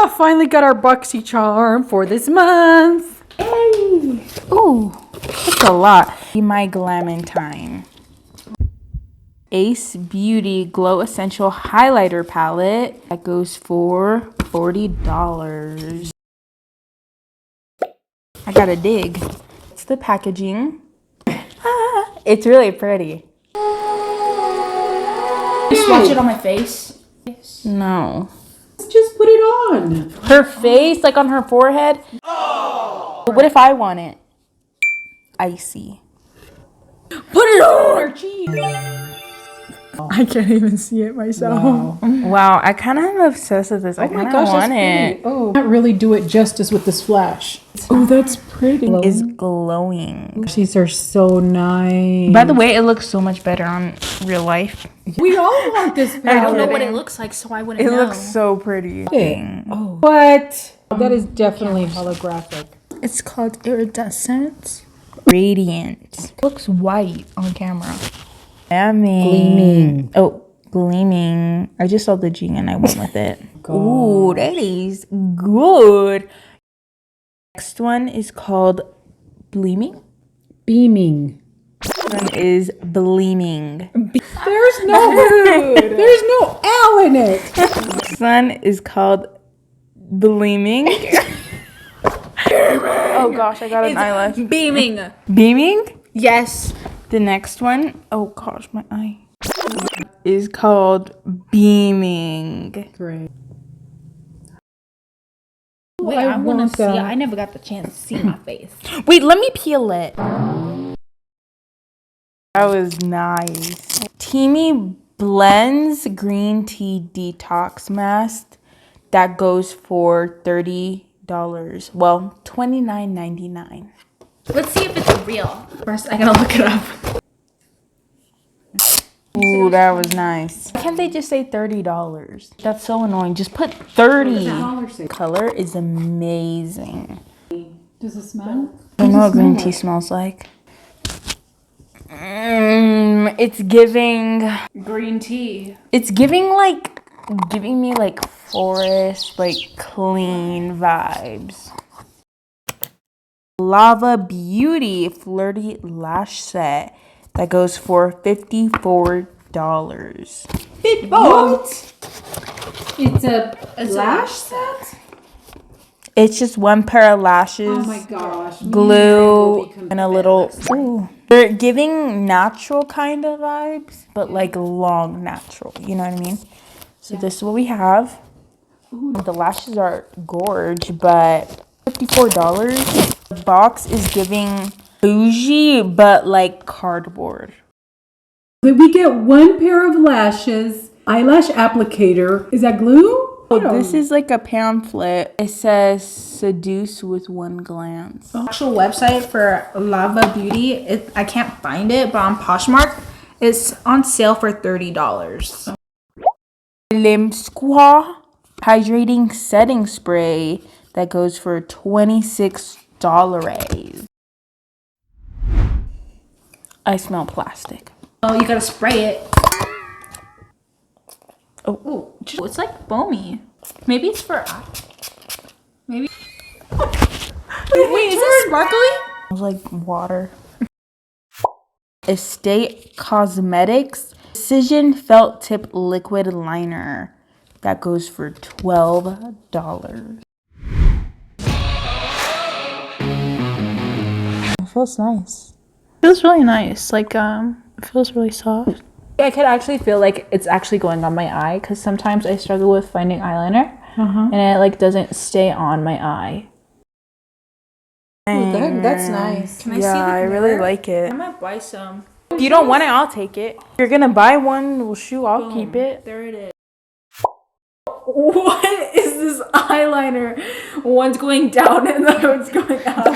Oh, finally got our Boxycharm for this month. Hey. Ooh, that's a lot. My Glam Time Ace Beauty Glow Essential Highlighter Palette. That goes for $40. I gotta dig. It's the packaging. It's really pretty. Swatch it on my face. No. Just put it on. Her face, like on her forehead. Oh. What if I want it icy? Put it on her cheek. I can't even see it myself. Wow, I kind of am obsessed with this. I kind of want it. Oh, not really do it justice with this flash. Oh, that's pretty. It's glowing. These are so nice. By the way, it looks so much better on real life. We all want this palette. I don't know what it looks like, so I wouldn't know. It looks so pretty. Oh. What? That is definitely holographic. It's called Iridescent Radiant. It looks white on camera. Gleaming. Oh, gleaming. I just saw the G and I went with it. Ooh, that is good. Next one is called Bleaming. Beaming. This one is Bleaming. There's no L in it. This one is called Bleaming. Oh gosh, I got an eyelash. Beaming. Beaming? Yes. The next one, oh gosh, my eye, is called Beaming. Great. Wait, I want to see. I never got the chance to see my face. Wait, let me peel it. That was nice. Teamy Blends Green Tea Detox Mask. That goes for $30. Well, $29.99. Let's see if it's real. First, I gotta look it up. Ooh, that was nice. Why can't they just say $30? That's so annoying. Just put 30. Color is amazing. Does it smell? I don't know what green tea smells like. It's giving Green tea. It's giving me like forest, like clean vibes. Lava Beauty Flirty Lash Set. That goes for $54. What? It's a lash set? It's just one pair of lashes. Oh my gosh. Glue and a little. Ooh. They're giving natural kind of vibes, but like long natural. You know what I mean? So this is what we have. Ooh. The lashes are gorge, but $54. The box is giving bougie, but like cardboard. We get one pair of lashes, eyelash applicator. Is that glue? Oh, this is like a pamphlet. It says seduce with one glance. Actual website for Lava Beauty. I can't find it, but on Poshmark, it's on sale for $30. Lim Squaw Hydrating Setting Spray. That goes for $26. I smell plastic. Oh, you gotta spray it. Oh, It's like foamy. Maybe it's for. Maybe. Wait, is it sparkly? it smells like water. Estate Cosmetics Precision Felt Tip Liquid Liner. That goes for $12. It feels nice. Feels really nice. Like it feels really soft. I could actually feel like it's actually going on my eye because sometimes I struggle with finding eyeliner and it like doesn't stay on my eye. Ooh, that's nice. Can I see I really like it. I might buy some. If you don't want it, I'll take it. If you're gonna buy one, well, shoot, I'll keep it. There it is. What is this eyeliner? One's going down and the other one's going up.